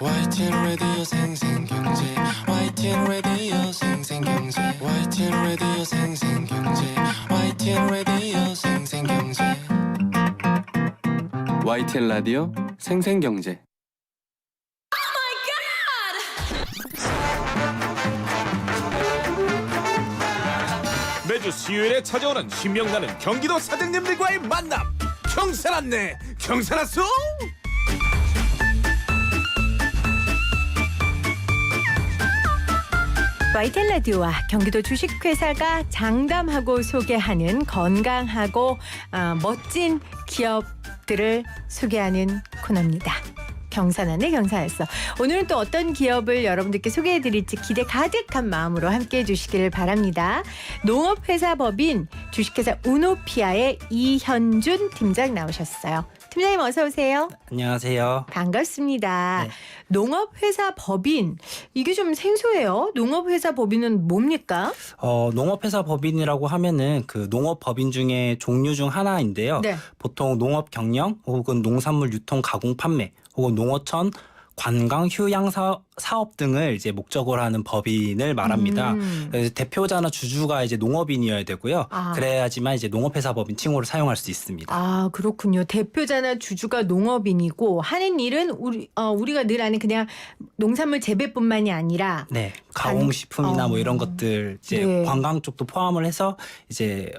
YTN 라디오 생생경제 YTN 라디오 생생경제 YTN 라디오 생생경제 YTN 라디오 생생경제 YTN 라디오 생생경제. 매주 수요일에 찾아오는 신명나는 경기도 사장님들과의 만남. 경산 왔네. 경산 왔어. YTN 라디오와 경기도 주식회사가 장담하고 소개하는 건강하고 멋진 기업들을 소개하는 코너입니다. 경산하네 경산했어. 오늘은 또 어떤 기업을 여러분들께 소개해드릴지 기대 가득한 마음으로 함께해 주시길 바랍니다. 농업회사 법인 주식회사 우노피아의 이현준 팀장 나오셨어요. 팀장님 어서 오세요. 안녕하세요. 반갑습니다. 네. 농업회사 법인 이게 좀 생소해요. 농업회사 법인은 뭡니까? 농업회사 법인이라고 하면은 그 농업법인 중에 종류 중 하나인데요. 네. 보통 농업 경영 혹은 농산물 유통 가공 판매 혹은 농어촌 관광 휴양 사업 등을 이제 목적으로 하는 법인을 말합니다. 그래서 대표자나 주주가 이제 농업인이어야 되고요. 그래야지만 이제 농업회사 법인 칭호를 사용할 수 있습니다. 아, 그렇군요. 대표자나 주주가 농업인이고 하는 일은 우리가 늘 아는 그냥 농산물 재배뿐만이 아니라 네, 가공식품이나 뭐 이런 것들 이제 네. 관광 쪽도 포함을 해서 이제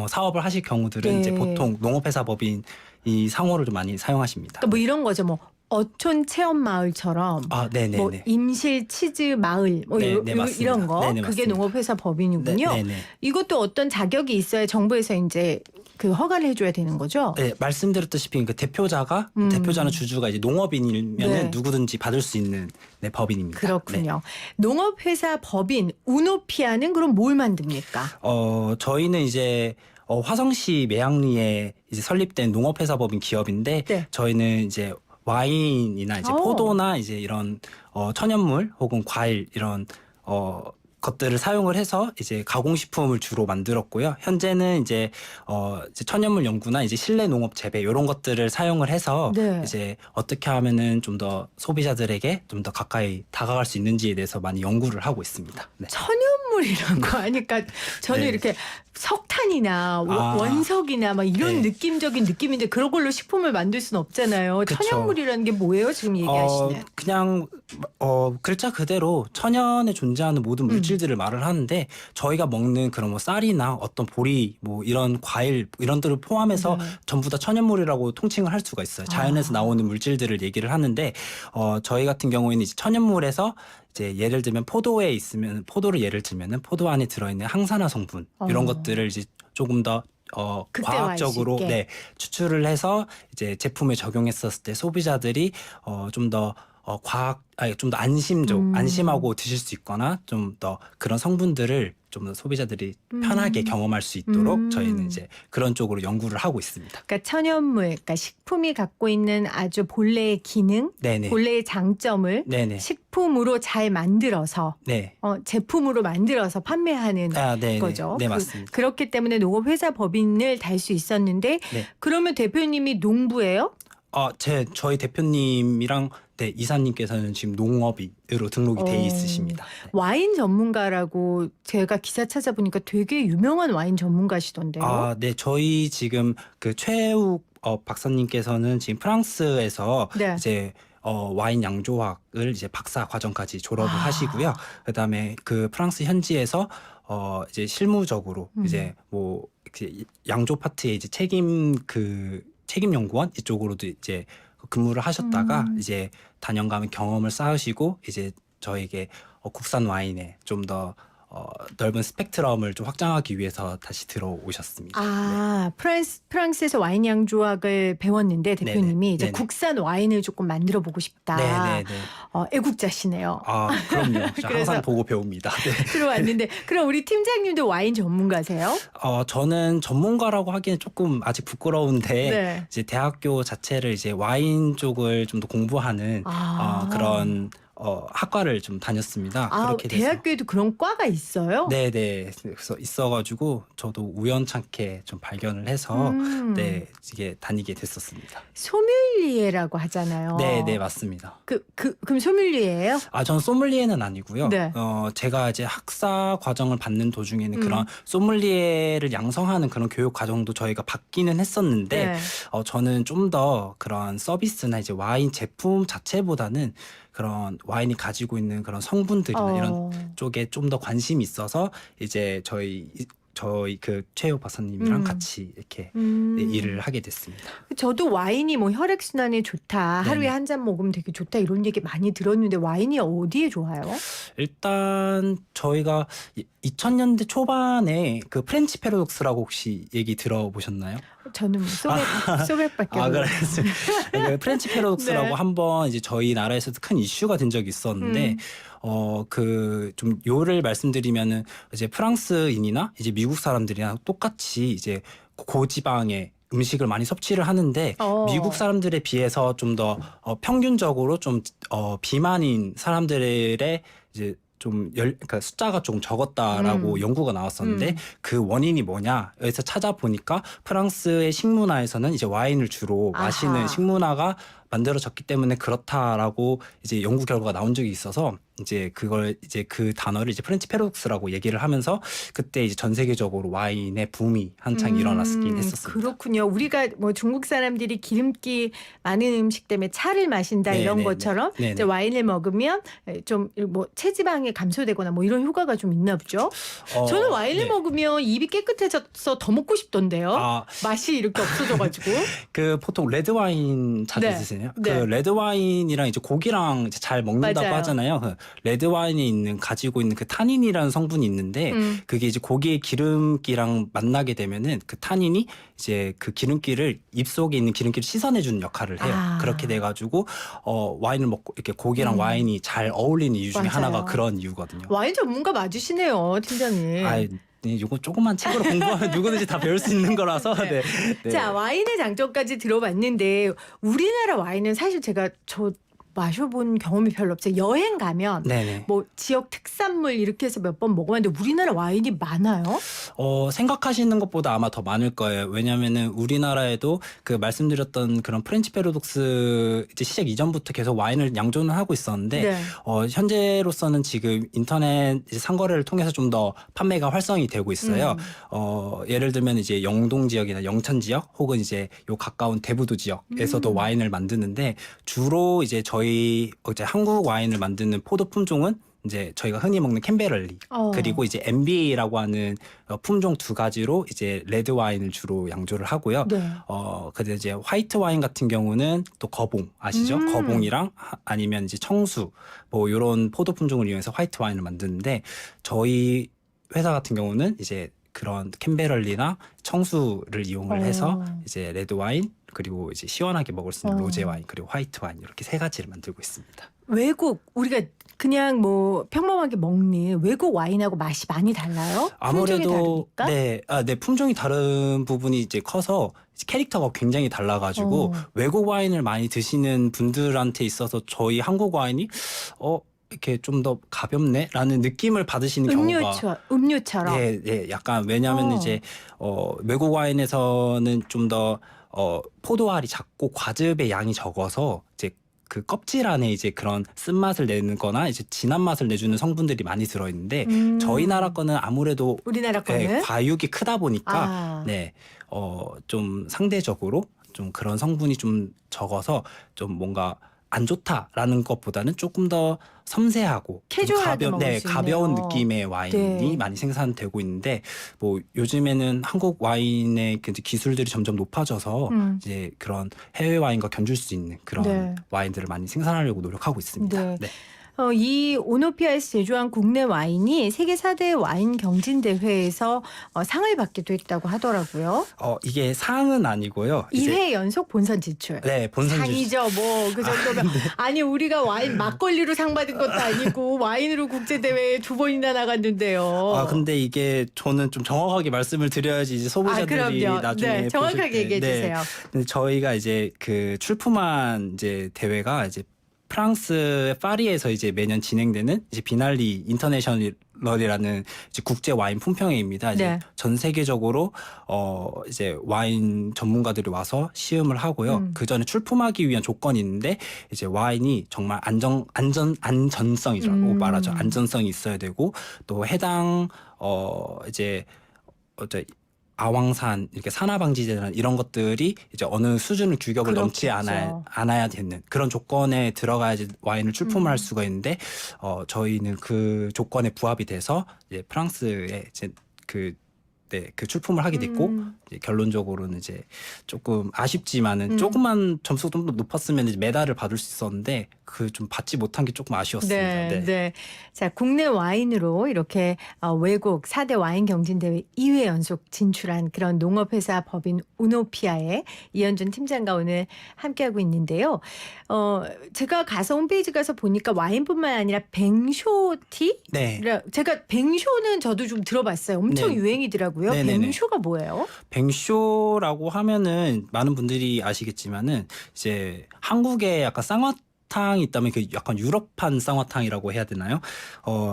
사업을 하실 경우들은 네. 이제 보통 농업회사 법인 이 상호를 좀 많이 사용하십니다. 그러니까 뭐 이런 거죠. 뭐 어촌 체험 마을처럼 네네네. 뭐 임실 치즈 마을 뭐 네, 네, 이런 맞습니다. 거 네네, 그게 맞습니다. 농업회사 법인이군요. 네네. 이것도 어떤 자격이 있어야 정부에서 이제 그 허가를 해줘야 되는 거죠. 네, 말씀드렸다시피 그 대표자나 주주가 이제 농업인이면은 네. 누구든지 받을 수 있는 누입니다. 그렇군요. 농업회사 법인 우노피아는 그럼 뭘 만듭니까? 저희는 이제 화성시 매양리에 이제 설립된 농업회사 법인 기업인데 네. 저희는 이제 와인이나 이제 포도나 이제 이런 천연물 혹은 과일 이런 것들을 사용을 해서 이제 가공식품을 주로 만들었고요. 현재는 이제 천연물 연구나 이제 실내 농업 재배 이런 것들을 사용을 해서 네. 이제 어떻게 하면은 좀 더 소비자들에게 좀 더 가까이 다가갈 수 있는지에 대해서 많이 연구를 하고 있습니다. 네. 천연물이란 거 하니까 저는 네. 이렇게 석탄이나 아. 원석이나 막 이런 네. 느낌적인 느낌인데 그런 걸로 식품을 만들 수는 없잖아요. 그쵸. 천연물이라는 게 뭐예요? 지금 얘기하시는. 그냥 글자 그대로 천연에 존재하는 모든 물질들을 말을 하는데 저희가 먹는 그런 뭐 쌀이나 어떤 보리 뭐 이런 과일 이런 들을 포함해서 네. 전부 다 천연물이라고 통칭을 할 수가 있어요. 자연에서 나오는 물질들을 얘기를 하는데 저희 같은 경우에는 이제 천연물에서 이제 예를 들면 포도에 있으면 포도를 예를 들면은 포도 안에 들어있는 항산화 성분 이런 것들을 이제 조금 더 과학적으로 있게. 추출을 해서 이제 제품에 적용했었을 때 소비자들이 좀 더 좀 더 안심하고 드실 수 있거나 좀 더 그런 성분들을 좀 더 소비자들이 편하게 경험할 수 있도록 저희는 이제 그런 쪽으로 연구를 하고 있습니다. 그러니까 천연물, 그러니까 식품이 갖고 있는 아주 본래의 기능, 네네. 본래의 장점을 네네. 식품으로 잘 만들어서 네. 제품으로 만들어서 판매하는 네네. 거죠. 네, 맞습니다. 그렇기 때문에 농업회사 법인을 달 수 있었는데 네. 그러면 대표님이 농부예요? 저희 대표님이랑 네, 이사님께서는 지금 농업인으로 등록이 돼 있으십니다. 네. 와인 전문가라고 제가 기사 찾아보니까 되게 유명한 와인 전문가시던데요. 네, 저희 지금 그 최욱 박사님께서는 지금 프랑스에서 네. 이제 와인 양조학을 이제 박사 과정까지 졸업을 하시고요. 그다음에 그 프랑스 현지에서 이제 실무적으로 이제 뭐 이렇게 양조 파트의 이제 책임 연구원 이쪽으로도 이제 근무를 하셨다가 이제 단연간의 경험을 쌓으시고 이제 저에게 국산 와인에 좀 더 넓은 스펙트럼을 좀 확장하기 위해서 다시 들어오셨습니다. 프랑스에서 와인 양조학을 배웠는데 대표님이 네네. 이제 네네. 국산 와인을 조금 만들어 보고 싶다. 네네네. 애국자시네요. 그럼요. 저 그래서- 항상 보고 배웁니다. 네. 들어왔는데 그럼 우리 팀장님도 와인 전문가세요? 저는 전문가라고 하기엔 조금 아직 부끄러운데 네. 이제 대학교 자체를 이제 와인 쪽을 좀 더 공부하는 그런 학과를 좀 다녔습니다. 아, 그렇게 돼서. 대학교에도 그런 과가 있어요? 네네. 그래서 있어가지고 저도 우연찮게 좀 발견을 해서 네 이게 다니게 됐었습니다. 소믈리에라고 하잖아요. 네네 맞습니다. 그럼 소믈리에예요? 아, 전 소믈리에는 아니고요. 네. 제가 이제 학사 과정을 받는 도중에는 그런 소믈리에를 양성하는 그런 교육 과정도 저희가 받기는 했었는데 네. 저는 좀 더 그런 서비스나 이제 와인 제품 자체보다는 그런 와인이 가지고 있는 그런 성분들이나 이런 쪽에 좀 더 관심이 있어서 이제 저희 그 최호 박사님이랑 같이 이렇게 네, 일을 하게 됐습니다. 저도 와인이 뭐 혈액순환에 좋다, 하루에 네네. 한 잔 먹으면 되게 좋다 이런 얘기 많이 들었는데 와인이 어디에 좋아요? 일단 저희가 2000년대 초반에 그 프렌치 패러독스라고 혹시 얘기 들어보셨나요? 저는 뭐 소맥밖에 몰라요. 그랬습니다. 그 프렌치 패러독스라고 네. 한번 이제 저희 나라에서도 큰 이슈가 된 적이 있었는데 그 좀 요를 말씀드리면은 이제 프랑스인이나 이제 미국 사람들이랑 똑같이 이제 고지방의 음식을 많이 섭취를 하는데 미국 사람들에 비해서 좀 더 평균적으로 좀 비만인 사람들의 이제 그러니까 숫자가 조금 적었다라고 연구가 나왔었는데 그 원인이 뭐냐 여기서 찾아보니까 프랑스의 식문화에서는 이제 와인을 주로 마시는 아하. 식문화가 만들어졌기 때문에 그렇다라고 이제 연구 결과가 나온 적이 있어서 이제 그걸 이제 그 단어를 이제 프렌치 패러독스라고 얘기를 하면서 그때 이제 전 세계적으로 와인의 붐이 한창 일어났긴 했었습니다. 그렇군요. 우리가 뭐 중국 사람들이 기름기 많은 음식 때문에 차를 마신다 이런 네네네. 것처럼 네네. 이제 와인을 먹으면 좀 뭐 체지방이 감소되거나 뭐 이런 효과가 좀 있나 보죠. 저는 와인을 네. 먹으면 입이 깨끗해져서 더 먹고 싶던데요. 아, 맛이 이렇게 없어져가지고. 그 보통 레드 와인 자주 네. 드세요? 네. 그 레드 와인이랑 이제 고기랑 이제 잘 먹는다고 맞아요. 하잖아요. 그 레드 와인이 가지고 있는 그 타닌이라는 성분이 있는데 그게 이제 고기의 기름기랑 만나게 되면은 그 타닌이 이제 그 기름기를 입속에 있는 기름기를 씻어내주는 역할을 해요. 아. 그렇게 돼가지고 와인을 먹고 이렇게 고기랑 와인이 잘 어울리는 이유 중에 맞아요. 하나가 그런 이유거든요. 와인 전문가 맞으시네요, 팀장님. 아, 이거 조그만 책으로 공부하면 누구든지 다 배울 수 있는 거라서. 네. 네. 자, 와인의 장점까지 들어봤는데 우리나라 와인은 사실 저 마셔본 경험이 별로 없어요. 여행 가면 네네. 뭐 지역 특산물 이렇게 해서 몇 번 먹어봤는데 우리나라 와인이 많아요? 생각하시는 것보다 아마 더 많을 거예요. 왜냐면은 우리나라에도 그 말씀드렸던 그런 프렌치 패러독스 이제 시작 이전부터 계속 와인을 양조는 하고 있었는데 네. 현재로서는 지금 인터넷 이제 상거래를 통해서 좀 더 판매가 활성이 되고 있어요. 예를 들면 이제 영동 지역이나 영천 지역 혹은 이제 요 가까운 대부도 지역에서도 와인을 만드는데 주로 이제 저희 이제 한국 와인을 만드는 포도 품종은 이제 저희가 흔히 먹는 캔베럴리 그리고 이제 MBA라고 하는 품종 두 가지로 이제 레드 와인을 주로 양조를 하고요. 네. 근데 이제 화이트 와인 같은 경우는 또 거봉 아시죠? 거봉이랑 아니면 이제 청수 뭐 이런 포도 품종을 이용해서 화이트 와인을 만드는데 저희 회사 같은 경우는 이제 그런 캔베럴리나 청수를 이용을 해서 이제 레드 와인 그리고 이제 시원하게 먹을 수 있는 로제 와인 그리고 화이트 와인 이렇게 세 가지를 만들고 있습니다. 외국 우리가 그냥 뭐 평범하게 먹는 외국 와인하고 맛이 많이 달라요? 품종이 아무래도 다르니까? 네 품종이 다른 부분이 이제 커서 캐릭터가 굉장히 달라가지고 외국 와인을 많이 드시는 분들한테 있어서 저희 한국 와인이 이렇게 좀 더 가볍네라는 느낌을 받으시는 경우가 음료처럼. 네, 약간 왜냐하면 이제 외국 와인에서는 좀 더 포도알이 작고 과즙의 양이 적어서 이제 그 껍질 안에 이제 그런 쓴맛을 내는거나 이제 진한 맛을 내주는 성분들이 많이 들어있는데 저희 나라 거는 아무래도 우리나라 거는 과육이 크다 보니까 좀 상대적으로 좀 그런 성분이 좀 적어서 좀 뭔가 안 좋다라는 것보다는 조금 더 섬세하고 캐주얼하게 먹을 수 가벼운 있네요. 느낌의 와인이 많이 생산되고 있는데 뭐 요즘에는 한국 와인의 기술들이 점점 높아져서 이제 그런 해외 와인과 견줄 수 있는 그런 와인들을 많이 생산하려고 노력하고 있습니다. 네. 이 오노피아에서 제조한 국내 와인이 세계 4대 와인 경진대회에서 상을 받기도 했다고 하더라고요. 이게 상은 아니고요. 2회 연속 본선 진출. 네, 본선 상이죠. 뭐 그 정도면 아니 우리가 와인 막걸리로 상 받은 것도 아니고 와인으로 국제대회에 2번이나 나갔는데요. 근데 이게 저는 좀 정확하게 말씀을 드려야지 이제 소비자들이 나중에 정확하게 얘기해 주세요. 근데 저희가 이제 그 출품한 이제 대회가 이제 프랑스의 파리에서 이제 매년 진행되는 이제 비날리 인터내셔널이라는 이제 국제 와인 품평회입니다. 이제 네. 전 세계적으로 이제 와인 전문가들이 와서 시음을 하고요. 그 전에 출품하기 위한 조건이 있는데 이제 와인이 정말 안전성이라고 말하죠. 안전성이 있어야 되고 또 해당 이제 아왕산 이렇게 산화방지제나 이런 것들이 이제 어느 수준의 규격을 넘지 그렇겠죠. 않아야 되는 그런 조건에 들어가야지 와인을 출품할 수가 있는데 저희는 그 조건에 부합이 돼서 이제 프랑스에 이제 그 출품을 하게 됐고 이제 결론적으로는 이제 조금 아쉽지만은 조금만 점수가 좀 더 높았으면 이제 메달을 받을 수 있었는데 그 좀 받지 못한 게 조금 아쉬웠습니다. 네, 네. 자, 국내 와인으로 이렇게 외국 4대 와인 경진대회 2회 연속 진출한 그런 농업회사 법인 우노피아의 이현준 팀장과 오늘 함께하고 있는데요. 제가 가서 홈페이지 가서 보니까 와인뿐만 아니라 뱅쇼티? 네. 제가 뱅쇼는 저도 좀 들어봤어요. 엄청 네. 유행이더라고요. 네네네. 뱅쇼가 뭐예요? 뱅쇼라고 하면은 많은 분들이 아시겠지만은 이제 한국에 약간 쌍화탕이 있다면 그 약간 유럽판 쌍화탕이라고 해야 되나요?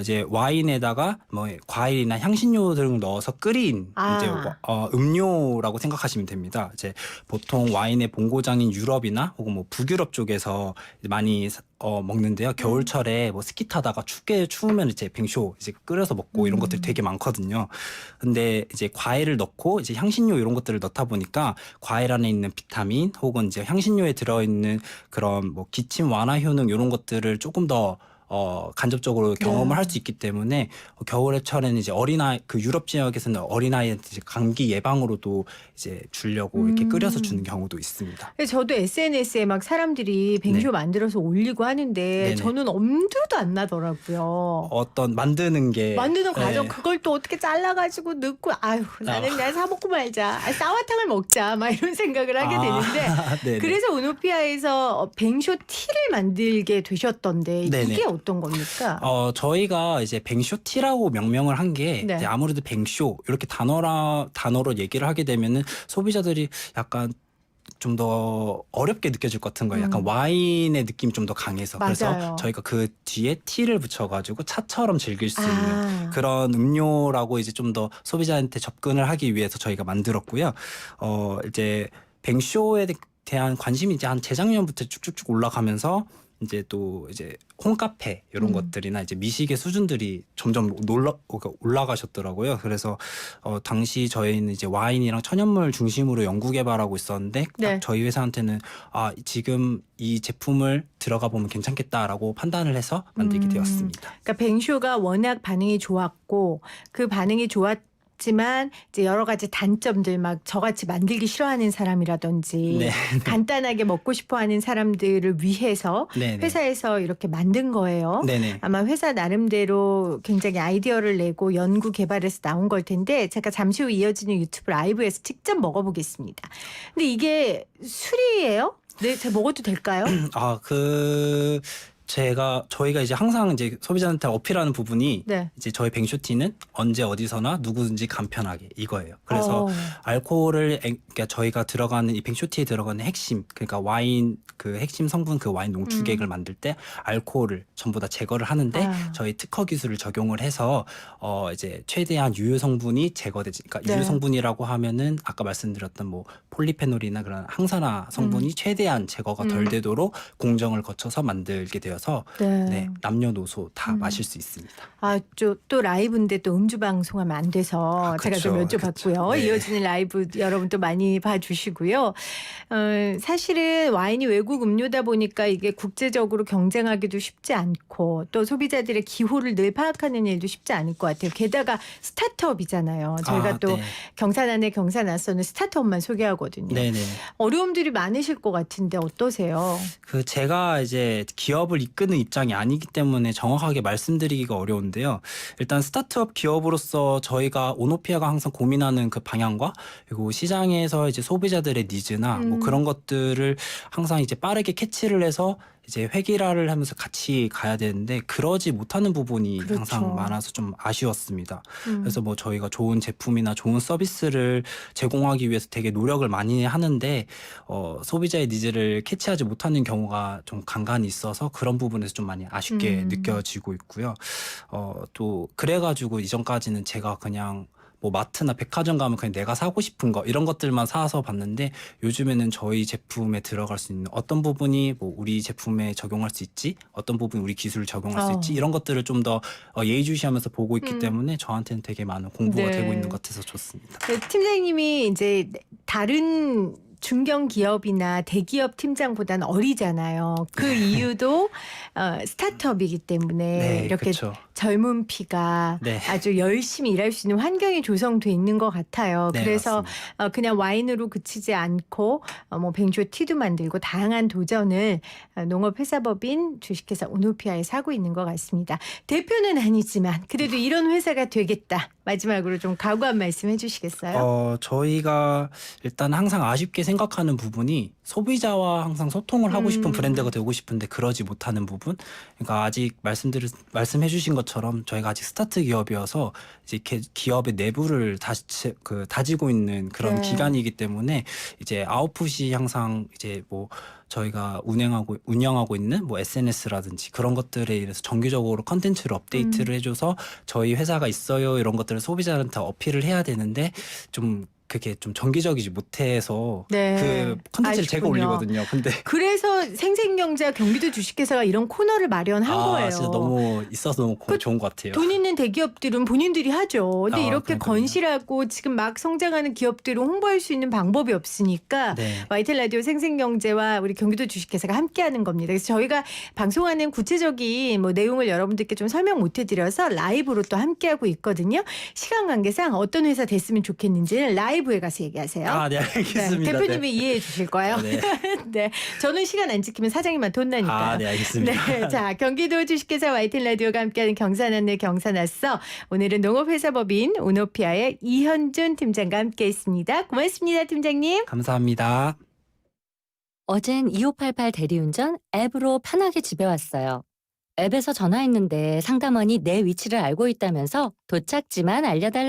이제 와인에다가 뭐 과일이나 향신료 등을 넣어서 끓인 이제 음료라고 생각하시면 됩니다. 이제 보통 와인의 본고장인 유럽이나 혹은 뭐 북유럽 쪽에서 많이 먹는데요. 겨울철에 뭐 스키 타다가 추우면 이제 뱅쇼 이제 끓여서 먹고 이런 것들이 되게 많거든요. 근데 이제 과일을 넣고 이제 향신료 이런 것들을 넣다 보니까 과일 안에 있는 비타민 혹은 이제 향신료에 들어있는 그런 뭐 기침 완화 효능 이런 것들을 조금 더 간접적으로 경험을 할 수 있기 때문에 겨울철에는 이제 그 유럽 지역에서는 어린아이한테 이제 감기 예방으로도 이제 주려고 이렇게 끓여서 주는 경우도 있습니다. 저도 SNS에 막 사람들이 뱅쇼 네. 만들어서 올리고 하는데 네네. 저는 엄두도 안 나더라고요. 만드는 과정 네. 그걸 또 어떻게 잘라가지고 넣고 아유 나는 그냥 사 먹고 말자 쌍화탕을 먹자 막 이런 생각을 하게 되는데 네네. 그래서 우노피아에서 뱅쇼 티를 만들게 되셨던데 네네. 이게 어떤 겁니까? 저희가 이제 뱅쇼티라고 명명을 한 게 네. 아무래도 뱅쇼 이렇게 단어로 얘기를 하게 되면은 소비자들이 약간 좀 더 어렵게 느껴질 것 같은 거예요. 약간 와인의 느낌이 좀 더 강해서. 맞아요. 그래서 저희가 그 뒤에 티를 붙여가지고 차처럼 즐길 수 있는 아. 그런 음료라고 이제 좀 더 소비자한테 접근을 하기 위해서 저희가 만들었고요. 이제 뱅쇼에 대한 관심이 이제 한 재작년부터 쭉쭉쭉 올라가면서 이제 또 이제 홈카페 이런 것들이나 이제 미식의 수준들이 점점 올라가셨더라고요. 그래서 당시 저희는 이제 와인이랑 천연물 중심으로 연구 개발하고 있었는데 네. 딱 저희 회사한테는 지금 이 제품을 들어가 보면 괜찮겠다라고 판단을 해서 만들게 되었습니다. 그러니까 뱅쇼가 워낙 반응이 좋았고 그 반응이 좋았지만 이제 여러 가지 단점들 막 저같이 만들기 싫어하는 사람이라든지 네. 간단하게 먹고 싶어하는 사람들을 위해서 네네. 회사에서 이렇게 만든 거예요. 네네. 아마 회사 나름대로 굉장히 아이디어를 내고 연구 개발해서 나온 걸 텐데 제가 잠시 후 이어지는 유튜브 라이브에서 직접 먹어보겠습니다. 근데 이게 술이에요? 네, 제가 먹어도 될까요? 저희가 이제 항상 이제 소비자한테 어필하는 부분이 네. 이제 저희 뱅쇼티는 언제 어디서나 누구든지 간편하게 이거예요. 그래서 어. 알코올을 그러니까 저희가 들어가는 이 뱅쇼티에 들어가는 핵심 그러니까 와인 그 핵심 성분 그 와인 농축액을 만들 때 알코올을 전부 다 제거를 하는데 저희 특허 기술을 적용을 해서 이제 최대한 유효 성분이 제거되지. 그러니까 네. 유효 성분이라고 하면은 아까 말씀드렸던 뭐 폴리페놀이나 그런 항산화 성분이 최대한 제거가 덜 되도록 공정을 거쳐서 만들게 되어서 네, 남녀노소 다 마실 수 있습니다. 또 라이브인데 또 음주 방송하면 안 돼서 제가 좀 그쵸, 여쭤봤고요. 네. 이어지는 라이브 여러분 또 많이 봐주시고요. 사실은 와인이 외국 음료다 보니까 이게 국제적으로 경쟁하기도 쉽지 않고 또 소비자들의 기호를 늘 파악하는 일도 쉽지 않을 것 같아요. 게다가 스타트업이잖아요. 저희가 또 네. 경산 안에 경산 앞서는 스타트업만 소개하거든요. 네네. 어려움들이 많으실 것 같은데 어떠세요? 제가 이제 기업을 이끄는 입장이 아니기 때문에 정확하게 말씀드리기가 어려운데요. 일단 스타트업 기업으로서 저희가 오노피아가 항상 고민하는 그 방향과 그리고 시장에서 이제 소비자들의 니즈나 뭐 그런 것들을 항상 이제 빠르게 캐치를 해서 이제 획일화를 하면서 같이 가야 되는데 그러지 못하는 부분이 그렇죠. 항상 많아서 좀 아쉬웠습니다. 음. 그래서 뭐 저희가 좋은 제품이나 좋은 서비스를 제공하기 위해서 되게 노력을 많이 하는데 소비자의 니즈를 캐치하지 못하는 경우가 좀 간간히 있어서 그런 부분에서 좀 많이 아쉽게 느껴지고 있고요. 또 그래가지고 이전까지는 제가 그냥 뭐 마트나 백화점 가면 그냥 내가 사고 싶은 거 이런 것들만 사서 봤는데 요즘에는 저희 제품에 들어갈 수 있는 어떤 부분이 뭐 우리 제품에 적용할 수 있지, 어떤 부분이 우리 기술을 적용할 수 있지 이런 것들을 좀 더 예의주시하면서 보고 있기 때문에 저한테는 되게 많은 공부가 네. 되고 있는 것 같아서 좋습니다. 팀장님이 이제 다른 중견 기업이나 대기업 팀장보다는 어리잖아요. 그 이유도 스타트업이기 때문에 네, 이렇게 그렇죠. 젊은 피가 네. 아주 열심히 일할 수 있는 환경이 조성돼 있는 것 같아요. 네, 그래서 맞습니다. 그냥 와인으로 그치지 않고 뭐 뱅쇼 티도 만들고 다양한 도전을 농업회사법인 주식회사 오노피아에 사고 있는 것 같습니다. 대표는 아니지만 그래도 이런 회사가 되겠다. 마지막으로 좀 각오한 말씀 해주시겠어요? 저희가 일단 항상 아쉽게 생각하는 부분이 소비자와 항상 소통을 하고 싶은 브랜드가 되고 싶은데 그러지 못하는 부분. 그러니까 아직 말씀해주신 것처럼 저희가 아직 스타트 기업이어서 이제 기업의 내부를 다지고 있는 그런 네. 기간이기 때문에 이제 아웃풋이 항상 이제 뭐 저희가 운영하고 있는 뭐 SNS라든지 그런 것들에 의해서 정기적으로 컨텐츠를 업데이트를 해줘서 저희 회사가 있어요 이런 것들을 소비자한테 어필을 해야 되는데 좀 그게 좀 정기적이지 못해서 네. 그 컨텐츠를 제가 아쉽군요. 올리거든요. 근데 그래서 생생경제와 경기도 주식회사가 이런 코너를 마련한 거예요. 진짜 너무 있어서 너무 그 좋은 것 같아요. 돈 있는 대기업들은 본인들이 하죠. 근데 이렇게 그러니까요. 건실하고 지금 막 성장하는 기업들을 홍보할 수 있는 방법이 없으니까 네. YTN 라디오 생생경제와 우리 경기도 주식회사가 함께하는 겁니다. 그래서 저희가 방송하는 구체적인 뭐 내용을 여러분들께 좀 설명 못 해드려서 라이브로 또 함께하고 있거든요. 시간 관계상 어떤 회사 됐으면 좋겠는지는 라이브에 가서 얘기하세요. 네, 알겠습니다. 대표님이 이해해 주실 거예요. 네. 네, 저는 시간 안 지키면 사장님한테 혼나니까요. 네, 알겠습니다. 네, 자 경기도 주식회사 YTN 라디오가 함께하는 경산안내 경산았어. 오늘은 농업회사법인 오노피아의 이현준 팀장과 함께했습니다. 고맙습니다, 팀장님. 감사합니다. 어젠 2588 대리운전 앱으로 편하게 집에 왔어요. 앱에서 전화했는데 상담원이 내 위치를 알고 있다면서 도착지만 알려달라고